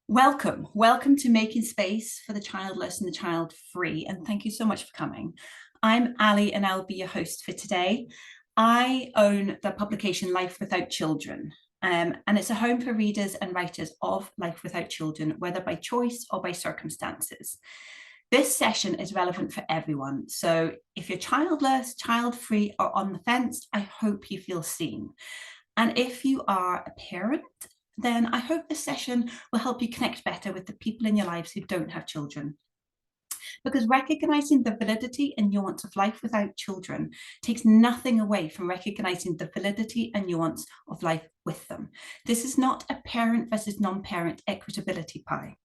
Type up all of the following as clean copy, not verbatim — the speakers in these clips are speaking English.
Welcome to Making Space for the Childless and the Child-Free, and thank you so much for coming. I'm Ali and I'll be your host for today. I own the publication Life Without Children, and it's a home for readers and writers of Life Without Children, whether by choice or by circumstances. This session is relevant for everyone, so if you're childless, child-free or on the fence, I hope you feel seen. And if you are a parent, then I hope this session will help you connect better with the people in your lives who don't have children. Because recognizing the validity and nuance of life without children takes nothing away from recognizing the validity and nuance of life with them. This is not a parent versus non-parent equitability pie.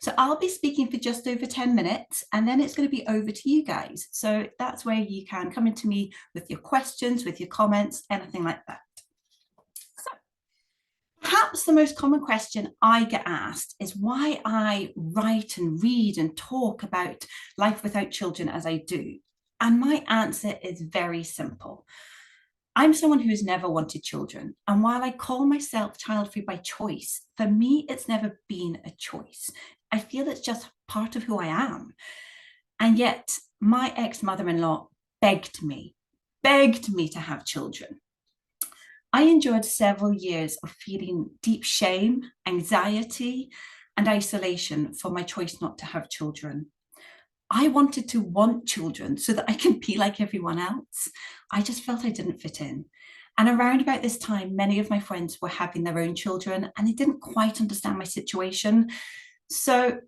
So I'll be speaking for just over 10 minutes and then it's going to be over to you guys. So that's where you can come into me with your questions, with your comments, anything like that. Perhaps the most common question I get asked is why I write and read and talk about life without children as I do. And my answer is very simple. I'm someone who has never wanted children. And while I call myself child-free by choice, for me, it's never been a choice. I feel it's just part of who I am. And yet my ex-mother-in-law begged me to have children. I endured several years of feeling deep shame, anxiety, and isolation for my choice not to have children. I wanted to want children so that I can be like everyone else. I just felt I didn't fit in. And around about this time, many of my friends were having their own children and they didn't quite understand my situation. So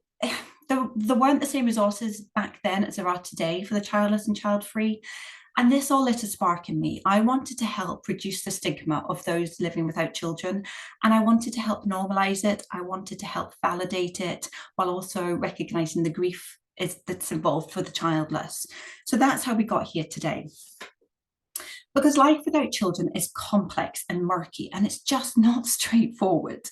there weren't the same resources back then as there are today for the childless and child-free. And this all lit a spark in me. I wanted to help reduce the stigma of those living without children, and I wanted to help normalize it. I wanted to help validate it while also recognizing the grief that's involved for the childless. So that's how we got here today. Because life without children is complex and murky, and it's just not straightforward.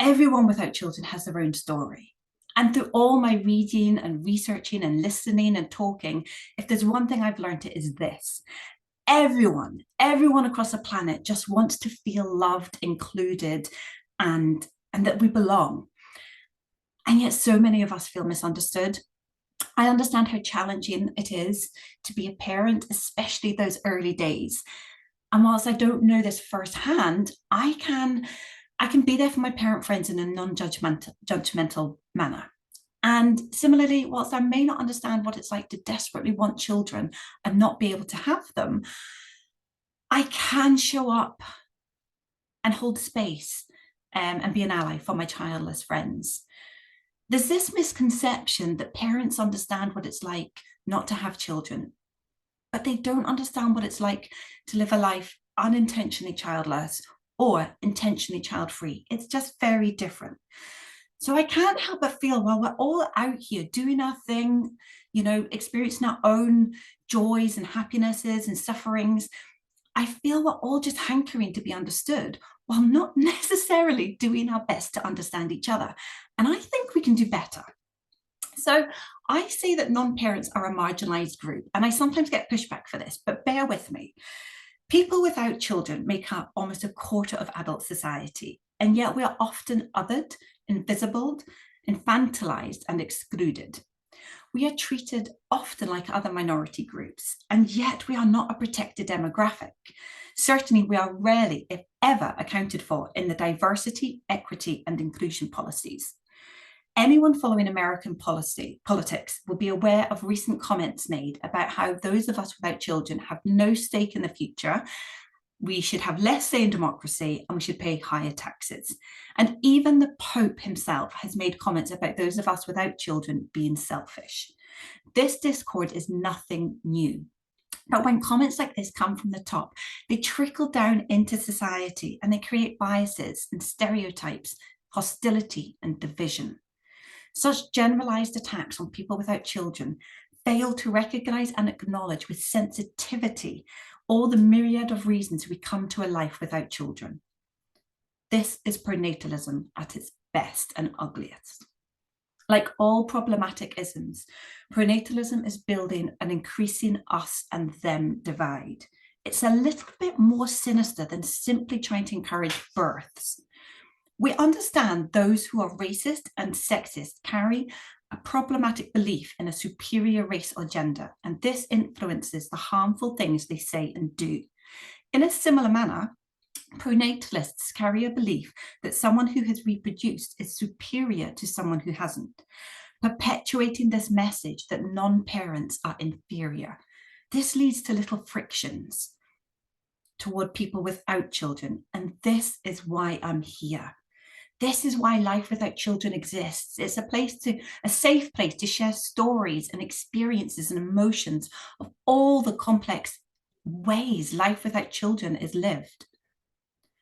Everyone without children has their own story. And through all my reading and researching and listening and talking, if there's one thing I've learned, it is this. Everyone across the planet just wants to feel loved, included, and that we belong. And yet so many of us feel misunderstood. I understand how challenging it is to be a parent, especially those early days. And whilst I don't know this firsthand, I can be there for my parent friends in a non-judgmental manner. And similarly, whilst I may not understand what it's like to desperately want children and not be able to have them, I can show up and hold space and be an ally for my childless friends. There's this misconception that parents understand what it's like not to have children, but they don't understand what it's like to live a life unintentionally childless or intentionally child-free. It's just very different. So I can't help but feel, while we're all out here doing our thing, experiencing our own joys and happinesses and sufferings, I feel we're all just hankering to be understood while not necessarily doing our best to understand each other. And I think we can do better. So I say that non-parents are a marginalized group, and I sometimes get pushback for this, but bear with me. People without children make up almost a quarter of adult society, and yet we are often othered, invisible, infantilized, and excluded. We are treated often like other minority groups, and yet we are not a protected demographic. Certainly, we are rarely, if ever, accounted for in the diversity, equity, and inclusion policies. Anyone following American politics will be aware of recent comments made about how those of us without children have no stake in the future. We should have less say in democracy and we should pay higher taxes. And even the Pope himself has made comments about those of us without children being selfish. This discord is nothing new. But when comments like this come from the top, they trickle down into society and they create biases and stereotypes, hostility and division. Such generalized attacks on people without children fail to recognize and acknowledge with sensitivity all the myriad of reasons we come to a life without children. This is prenatalism at its best and ugliest. Like all problematic isms, prenatalism is building an increasing us and them divide. It's a little bit more sinister than simply trying to encourage births. We understand those who are racist and sexist carry a problematic belief in a superior race or gender, and this influences the harmful things they say and do. In a similar manner, pronatalists carry a belief that someone who has reproduced is superior to someone who hasn't, perpetuating this message that non-parents are inferior. This leads to little frictions toward people without children, and this is why I'm here. This is why Life Without Children exists. It's a safe place to share stories and experiences and emotions of all the complex ways life without children is lived.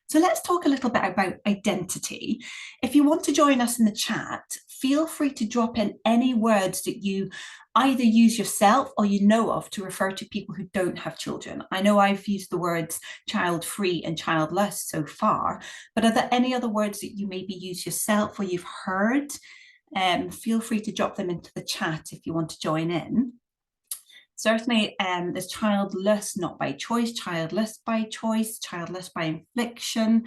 So let's talk a little bit about identity. If you want to join us in the chat, feel free to drop in any words that you either use yourself or you know of to refer to people who don't have children. I know I've used the words child-free and childless so far, but are there any other words that you maybe use yourself or you've heard? Feel free to drop them into the chat if you want to join in. Certainly, there's childless, not by choice, childless by choice, childless by infliction.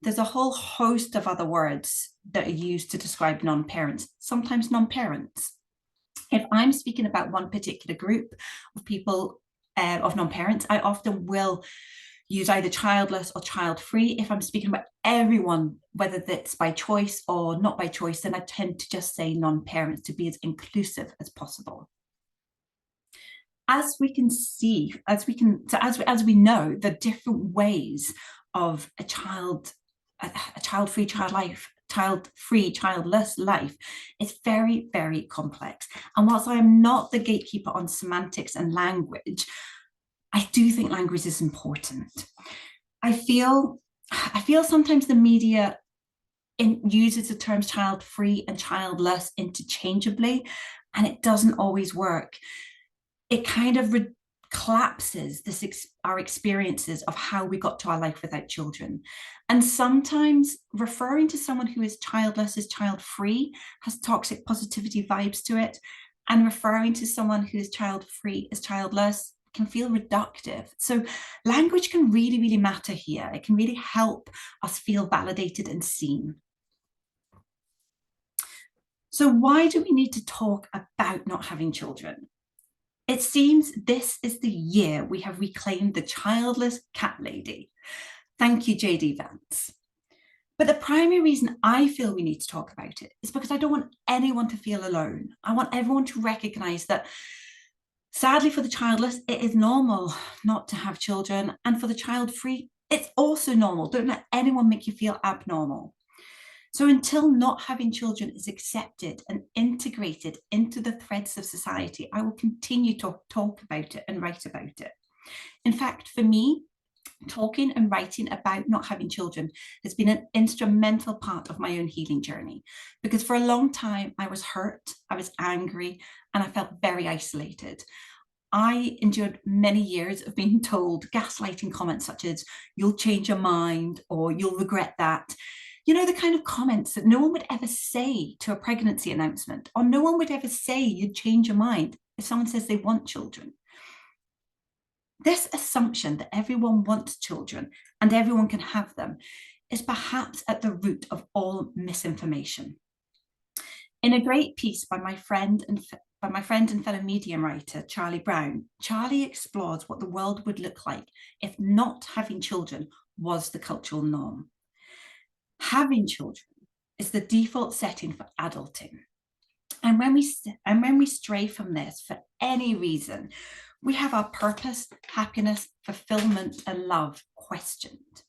There's a whole host of other words that are used to describe non-parents, sometimes non-parents. If I'm speaking about one particular group of people, of non-parents, I often will use either childless or child-free. If I'm speaking about everyone, whether that's by choice or not by choice, then I tend to just say non-parents to be as inclusive as possible. As we can see, as we know, the different ways of a child-free, child-free, childless life is very, very complex. And whilst I am not the gatekeeper on semantics and language, I do think language is important. I feel sometimes the media uses the terms child-free and childless interchangeably, and it doesn't always work. It kind of collapses our experiences of how we got to our life without children. And sometimes referring to someone who is childless as child-free has toxic positivity vibes to it, and referring to someone who is child-free as childless can feel reductive. So language can really, really matter here. It can really help us feel validated and seen. So why do we need to talk about not having children? It seems this is the year we have reclaimed the childless cat lady. Thank you, JD Vance. But the primary reason I feel we need to talk about it is because I don't want anyone to feel alone. I want everyone to recognize that, sadly for the childless, it is normal not to have children. And for the child-free, it's also normal. Don't let anyone make you feel abnormal. So until not having children is accepted and integrated into the threads of society, I will continue to talk about it and write about it. In fact, for me, talking and writing about not having children has been an instrumental part of my own healing journey, because for a long time I was hurt, I was angry, and I felt very isolated. I endured many years of being told gaslighting comments such as, "You'll change your mind," or "You'll regret that." You know, the kind of comments that no one would ever say to a pregnancy announcement, or no one would ever say you'd change your mind if someone says they want children. This assumption that everyone wants children and everyone can have them is perhaps at the root of all misinformation. In a great piece by my friend and fellow medium writer, Charlie Brown, Charlie explores what the world would look like if not having children was the cultural norm. Having children is the default setting for adulting. And when we stray from this for any reason, we have our purpose, happiness, fulfillment, and love questioned.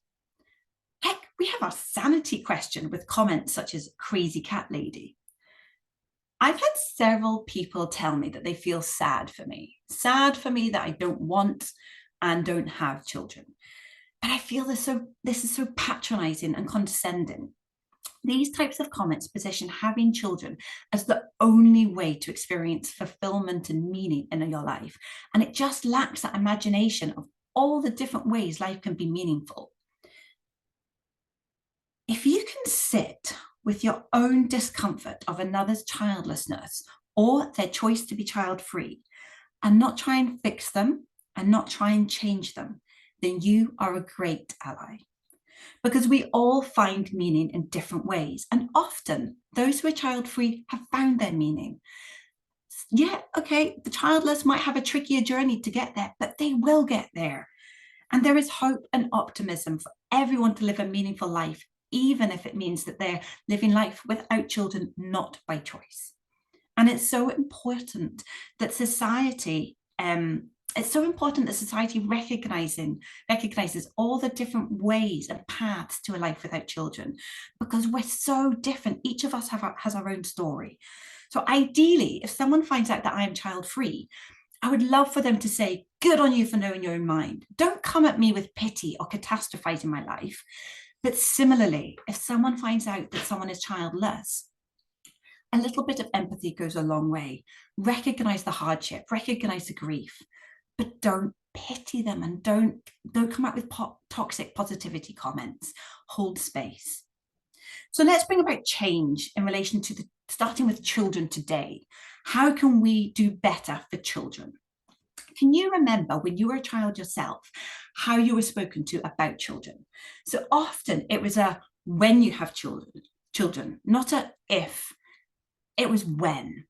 Heck, we have our sanity questioned with comments such as "crazy cat lady." I've had several people tell me that they feel sad for me that I don't want and don't have children. But I feel this is so patronizing and condescending. These types of comments position having children as the only way to experience fulfillment and meaning in your life. And it just lacks that imagination of all the different ways life can be meaningful. If you can sit with your own discomfort of another's childlessness or their choice to be child-free and not try and fix them and not try and change them, then you are a great ally. because we all find meaning in different ways. And often those who are child-free have found their meaning. Yeah, okay, the childless might have a trickier journey to get there, but they will get there. And there is hope and optimism for everyone to live a meaningful life, even if it means that they're living life without children, not by choice. And it's so important that society recognizes all the different ways and paths to a life without children, because we're so different. Each of us has our own story. So ideally, if someone finds out that I am child free, I would love for them to say, good on you for knowing your own mind. Don't come at me with pity or catastrophizing my life. But similarly, if someone finds out that someone is childless, a little bit of empathy goes a long way. Recognize the hardship, recognize the grief, but don't pity them, and don't come out with toxic positivity comments. Hold space. So let's bring about change in relation to starting with children today. How can we do better for children? Can you remember when you were a child yourself, how you were spoken to about children? So often it was a when you have children, not a if. It was when.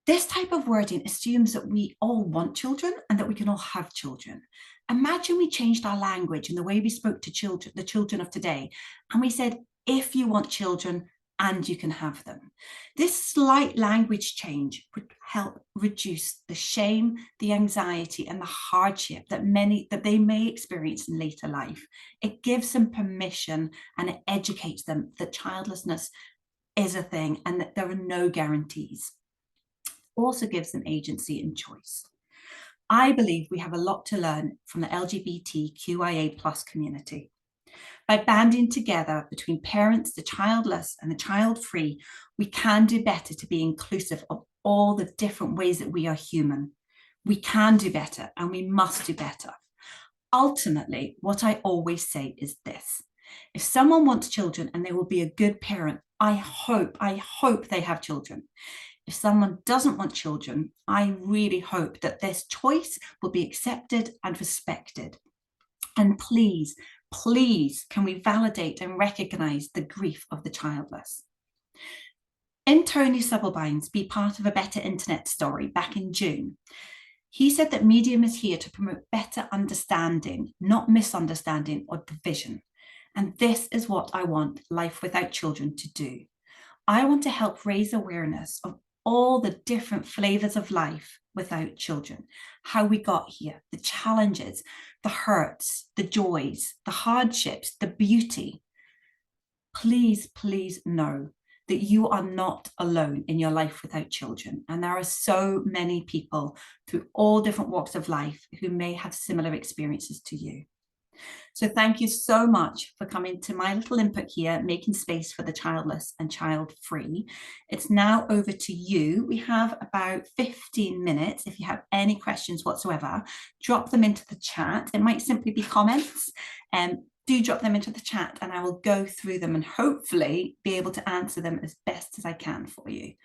This type of wording assumes that we all want children and that we can all have children. Imagine we changed our language and the way we spoke to children, the children of today, and we said, if you want children and you can have them. This slight language change would help reduce the shame, the anxiety, and the hardship that they may experience in later life. It gives them permission and it educates them that childlessness is a thing and that there are no guarantees. Also gives them agency and choice. I believe we have a lot to learn from the LGBTQIA plus community. By banding together between parents, the childless and the child-free, we can do better to be inclusive of all the different ways that we are human. We can do better and we must do better. Ultimately, what I always say is this: if someone wants children and they will be a good parent, I hope they have children. If someone doesn't want children, I really hope that this choice will be accepted and respected. And please, can we validate and recognize the grief of the childless? In Tony Subblebine's Be Part of a Better Internet story back in June, he said that Medium is here to promote better understanding, not misunderstanding or division. And this is what I want Life Without Children to do. I want to help raise awareness of all the different flavors of life without children, how we got here, the challenges, the hurts, the joys, the hardships, the beauty. Please, please know that you are not alone in your life without children. And there are so many people through all different walks of life who may have similar experiences to you. So thank you so much for coming to my little input here, making space for the childless and child-free. It's now over to you. We have about 15 minutes. If you have any questions whatsoever, drop them into the chat. It might simply be comments. Do drop them into the chat and I will go through them and hopefully be able to answer them as best as I can for you.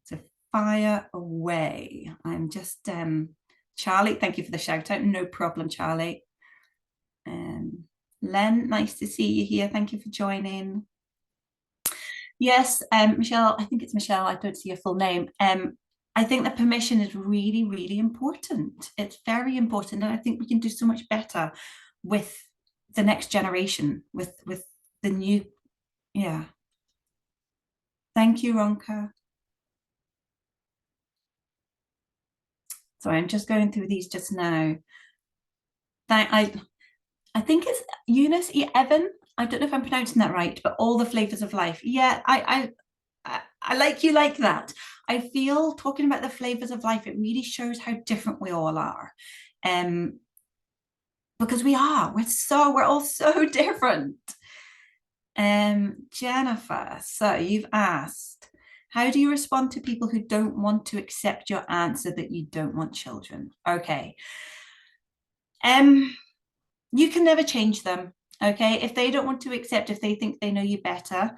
So fire away. I'm just, Charlie, thank you for the shout out. No problem, Charlie. Len, nice to see you here. Thank you for joining. Yes, Michelle, I think it's Michelle. I don't see your full name. I think that permission is really, really important. It's very important. And I think we can do so much better with the next generation, with the new, yeah. Thank you, Ronka. Sorry, I'm just going through these just now. I think it's Eunice E. Evan. I don't know if I'm pronouncing that right, but all the flavors of life. Yeah, I like you like that. I feel talking about the flavors of life, it really shows how different we all are. Because we're all so different. Jennifer, so you've asked, how do you respond to people who don't want to accept your answer that you don't want children? Okay. You can never change them, okay? If they don't want to accept, if they think they know you better,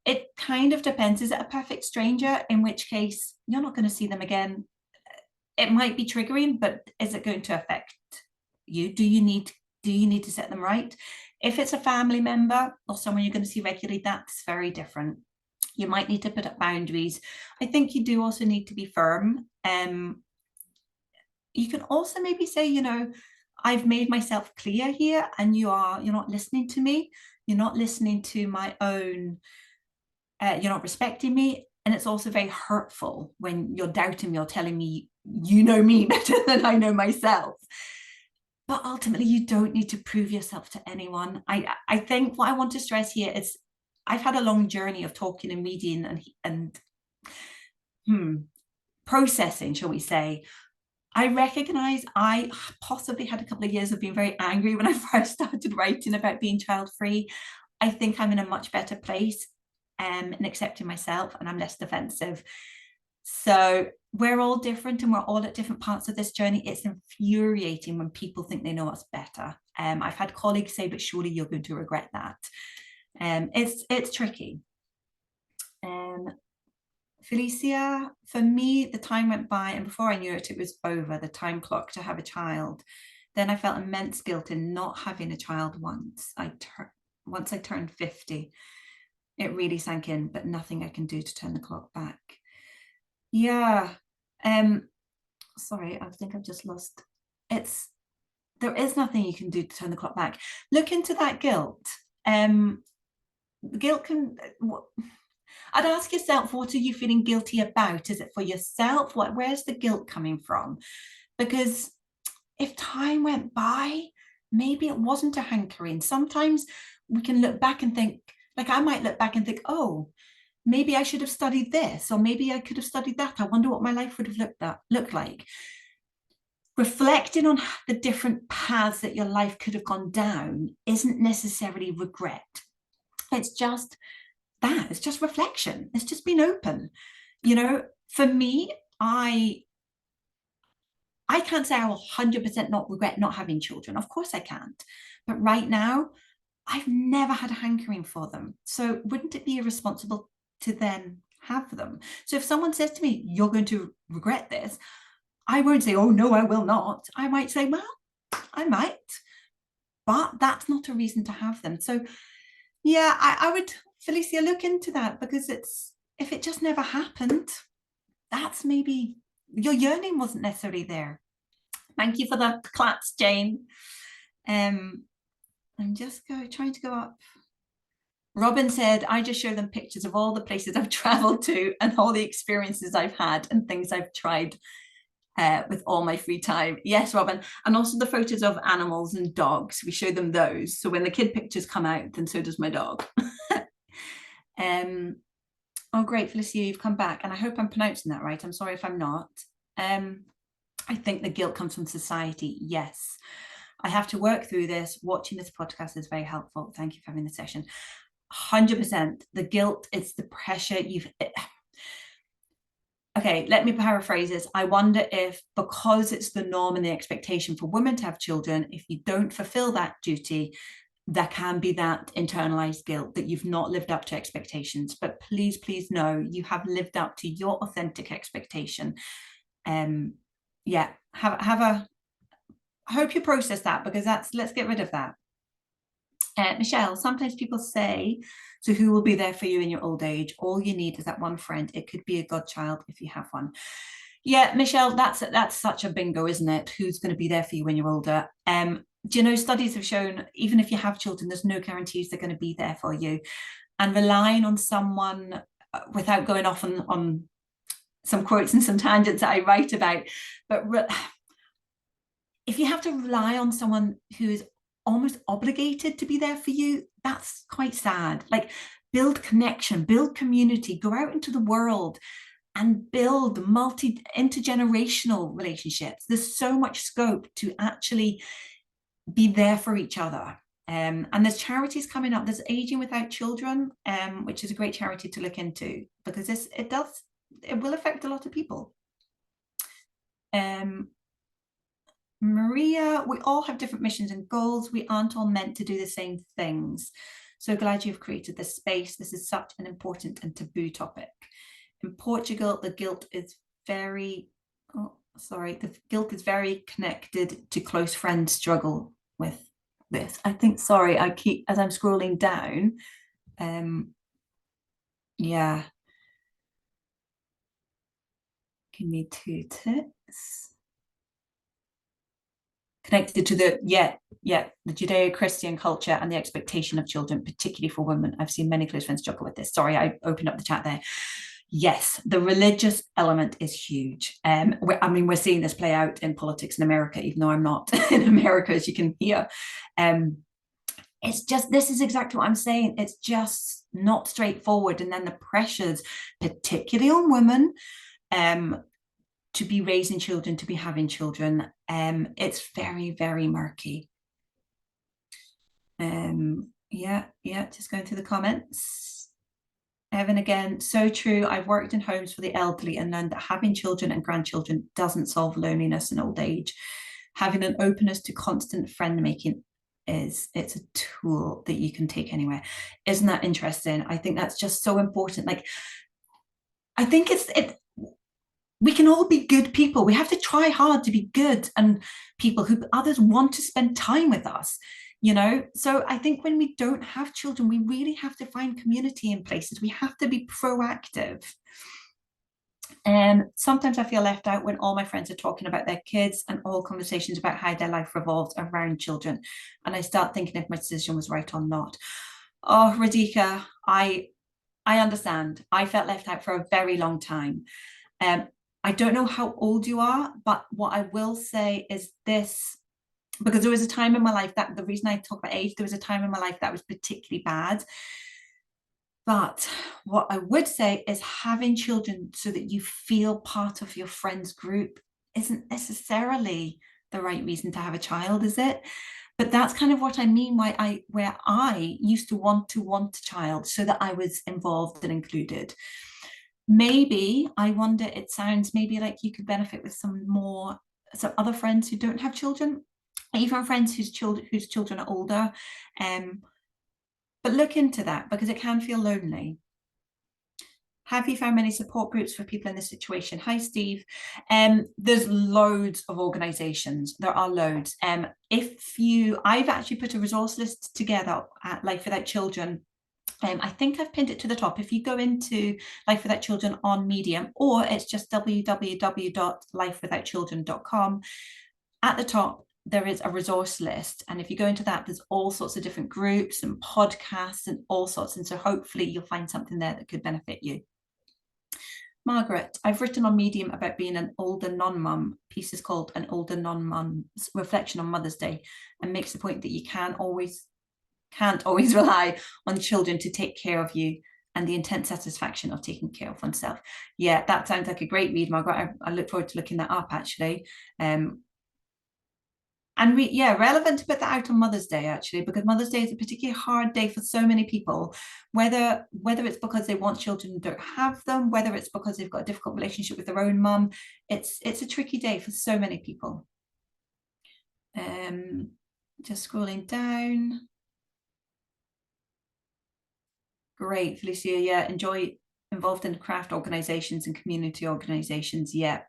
it kind of depends. Is it a perfect stranger? In which case, you're not going to see them again. It might be triggering, but is it going to affect you? Do you need Do you need to set them right? If it's a family member or someone you're going to see regularly, that's very different. You might need to put up boundaries. I think you do also need to be firm. You can also maybe say, you know, I've made myself clear here, and you're not listening to me. You're not listening to my own. You're not respecting me, and it's also very hurtful when you're doubting me or telling me you know me better than I know myself. But ultimately, you don't need to prove yourself to anyone. I think what I want to stress here is I've had a long journey of talking and reading and processing, shall we say. I recognize I possibly had a couple of years of being very angry when I first started writing about being child free. I think I'm in a much better place in accepting myself, and I'm less defensive. So we're all different and we're all at different parts of this journey. It's infuriating when people think they know us better. I've had colleagues say, but surely you're going to regret that. It's tricky. Felicia, for me, the time went by, and before I knew it, it was over, the time clock to have a child. Then I felt immense guilt in not having a child once I turned 50. It really sank in, but nothing I can do to turn the clock back. Yeah. Sorry, I think I've just lost. There is nothing you can do to turn the clock back. Look into that guilt. Guilt can. I'd ask yourself, what are you feeling guilty about? Is it for yourself? Where's the guilt coming from? Because if time went by, maybe it wasn't a hankering. Sometimes we can look back and think, like I might look back and think, oh, maybe I should have studied this, or maybe I could have studied that. I wonder what my life would have looked like. Reflecting on the different paths that your life could have gone down isn't necessarily regret. It's just that. It's just reflection. It's just being open. You know, for me, I can't say I will 100% not regret not having children. Of course I can't. But right now, I've never had a hankering for them. So wouldn't it be irresponsible to then have them? So if someone says to me, you're going to regret this, I won't say, oh, no, I will not. I might say, well, I might, but that's not a reason to have them. So yeah, I would, Felicia, look into that, because if it just never happened, that's maybe your yearning wasn't necessarily there. Thank you for the claps, Jane. I'm just trying to go up. Robin said, I just show them pictures of all the places I've traveled to and all the experiences I've had and things I've tried with all my free time. Yes, Robin. And also the photos of animals and dogs. We show them those. So when the kid pictures come out, then so does my dog. Oh, great, Felicia, you've come back. And I hope I'm pronouncing that right. I'm sorry if I'm not. I think the guilt comes from society. Yes. I have to work through this. Watching this podcast is very helpful. Thank you for having the session. 100%. The guilt, it's the pressure okay, let me paraphrase this. I wonder if, because it's the norm and the expectation for women to have children, if you don't fulfill that duty, there can be that internalized guilt that you've not lived up to expectations. But please, please know you have lived up to your authentic expectation. Yeah, I hope you process that, because let's get rid of that. Michelle, sometimes people say, so who will be there for you in your old age? All you need is that one friend. It could be a godchild if you have one. Yeah, Michelle, that's such a bingo, isn't it? Who's going to be there for you when you're older? Do you know, studies have shown, even if you have children, there's no guarantees they're going to be there for you. And relying on someone, without going off on some quotes and some tangents that I write about, but if you have to rely on someone who is almost obligated to be there for you, that's quite sad. Like, build connection, build community, go out into the world and build intergenerational relationships. There's so much scope to actually be there for each other. And there's charities coming up. There's Aging Without Children, which is a great charity to look into, because it will affect a lot of people. Maria, we all have different missions and goals. We aren't all meant to do the same things. So glad you've created this space. This is such an important and taboo topic. In Portugal, the guilt is very connected to close friends struggle with this. I think, sorry, I keep, as I'm scrolling down, yeah, give me 2 ticks. Connected to the, the Judeo-Christian culture and the expectation of children, particularly for women. I've seen many close friends struggle with this. Sorry, I opened up the chat there. Yes, the religious element is huge. I mean, we're seeing this play out in politics in America, even though I'm not in America, as you can hear. It's just, this is exactly what I'm saying. It's just not straightforward. And then the pressures, particularly on women, to be raising children, to be having children, it's very, very murky. Just going through the comments. Evan again, so true. I've worked in homes for the elderly and learned that having children and grandchildren doesn't solve loneliness in old age. Having an openness to constant friend making it's a tool that you can take anywhere. Isn't that interesting? I think that's just so important. Like, I think we can all be good people. We have to try hard to be good and people who others want to spend time with us, you know? So I think when we don't have children, we really have to find community in places. We have to be proactive. And sometimes I feel left out when all my friends are talking about their kids and all conversations about how their life revolves around children. And I start thinking if my decision was right or not. Oh, Radhika, I understand. I felt left out for a very long time. I don't know how old you are, but what I will say is this, because there was a time in my life that, the reason I talk about age, there was a time in my life that was particularly bad. But what I would say is having children so that you feel part of your friends group isn't necessarily the right reason to have a child, is it? But that's kind of what I mean where I used to want a child so that I was involved and included. Maybe, I wonder, it sounds maybe like you could benefit with some other friends who don't have children, even friends whose children are older. But look into that, because it can feel lonely. Have you found many support groups for people in this situation? Hi, Steve. There's loads of organizations. There are loads. I've actually put a resource list together at Life Without Children. I think I've pinned it to the top. If you go into Life Without Children on Medium, or it's just www.lifewithoutchildren.com, at the top, there is a resource list. And if you go into that, there's all sorts of different groups and podcasts and all sorts. And so hopefully you'll find something there that could benefit you. Margaret, I've written on Medium about being an older non-mum. Piece is called An Older Non-Mum's Reflection on Mother's Day, and makes the point that you can't always rely on children to take care of you, and the intense satisfaction of taking care of oneself. Yeah, that sounds like a great read, Margaret. I look forward to looking that up, actually. Relevant to put that out on Mother's Day, actually, because Mother's Day is a particularly hard day for so many people, whether it's because they want children and don't have them, whether it's because they've got a difficult relationship with their own mum. It's a tricky day for so many people. Just scrolling down. Great, Felicia. Yeah, involved in craft organizations and community organizations. Yeah.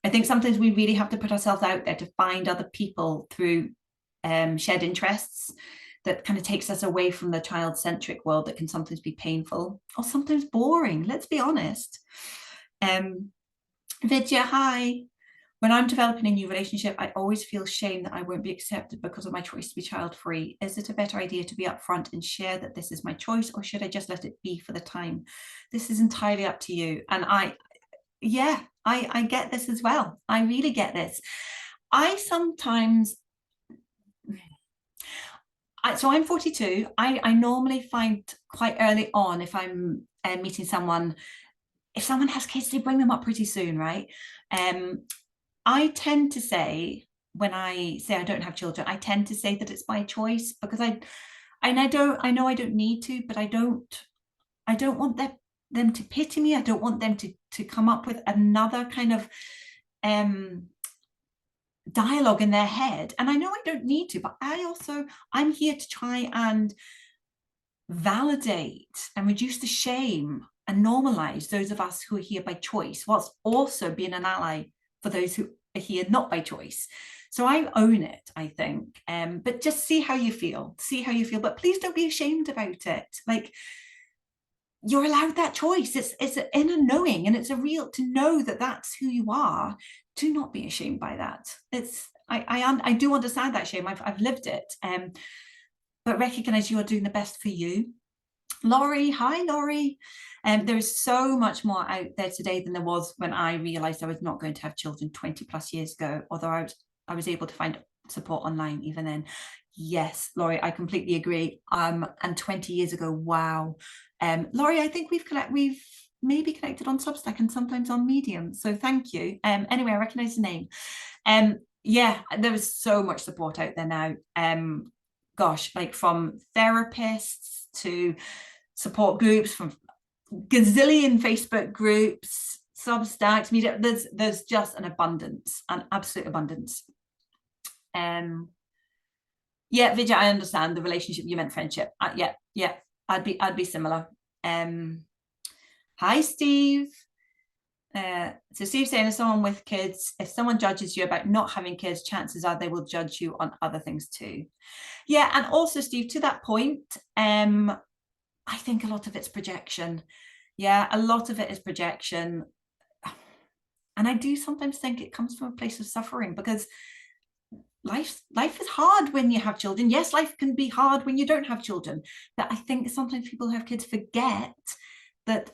I think sometimes we really have to put ourselves out there to find other people through shared interests that kind of takes us away from the child-centric world that can sometimes be painful or sometimes boring, let's be honest. Vidya, hi. When I'm developing a new relationship, I always feel shame that I won't be accepted because of my choice to be child-free. Is it a better idea to be upfront and share that this is my choice, or should I just let it be for the time? This is entirely up to you. And I get this as well. I really get this. So I'm 42. I normally find quite early on, if I'm meeting someone, if someone has kids, they bring them up pretty soon, right? I tend to say, when I say I don't have children, I tend to say that it's my choice, because I know I don't need to, but I don't want them to pity me. I don't want them to come up with another kind of dialogue in their head. And I know I don't need to, but I'm here to try and validate and reduce the shame and normalize those of us who are here by choice, whilst also being an ally for those who are here not by choice. So I own it, I think. But just see how you feel. See how you feel. But please don't be ashamed about it. Like, you're allowed that choice. It's an inner knowing, and it's a real to know that that's who you are. Do not be ashamed by that. It's I do understand that shame. I've lived it. But recognize you are doing the best for you. Laurie, hi Laurie. There's so much more out there today than there was when I realized I was not going to have children 20 plus years ago, although I was able to find support online even then. Yes, Laurie, I completely agree. And 20 years ago, wow. Laurie, I think we've maybe connected on Substack and sometimes on Medium. So thank you. Anyway, I recognize the name. Yeah, there is so much support out there now. Gosh, like from therapists to support groups, from gazillion Facebook groups, Substacks, media. There's just an abundance, an absolute abundance. Yeah, Vijay, I understand the relationship. You meant friendship. Yeah, I'd be similar. Hi, Steve. So Steve's saying, as someone with kids, if someone judges you about not having kids, chances are they will judge you on other things too. Yeah, and also, Steve, to that point, I think a lot of it's projection. Yeah, a lot of it is projection. And I do sometimes think it comes from a place of suffering, because life is hard when you have children. Yes, life can be hard when you don't have children. But I think sometimes people who have kids forget that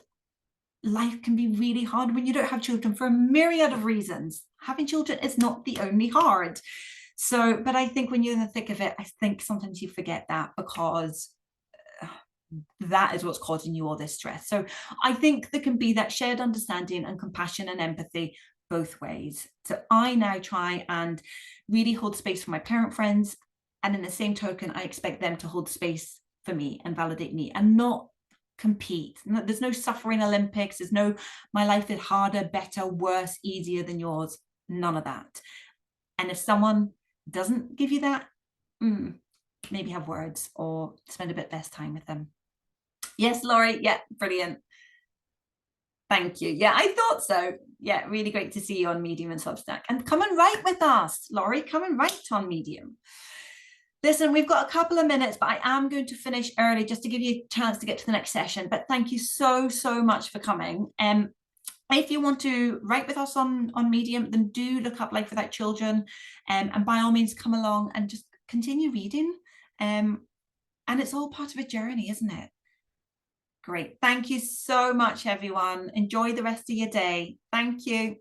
life can be really hard when you don't have children for a myriad of reasons. Having children is not the only hard. So, but I think when you're in the thick of it, I think sometimes you forget that, because that is what's causing you all this stress. So I think there can be that shared understanding and compassion and empathy both ways. So I now try and really hold space for my parent friends. And in the same token, I expect them to hold space for me and validate me, and not compete. There's no suffering Olympics. There's no my life is harder, better, worse, easier than yours. None of that. And if someone doesn't give you that, maybe have words or spend a bit less time with them. Yes, Laurie. Yeah, brilliant. Thank you. Yeah, I thought so. Yeah, really great to see you on Medium and Substack. And come and write with us, Laurie. Come and write on Medium. Listen, we've got a couple of minutes, but I am going to finish early just to give you a chance to get to the next session. But thank you so much for coming. If you want to write with us on Medium, then do look up Life Without Children, and by all means come along and just continue reading. And it's all part of a journey, isn't it? Great. Thank you so much, everyone. Enjoy the rest of your day. Thank you.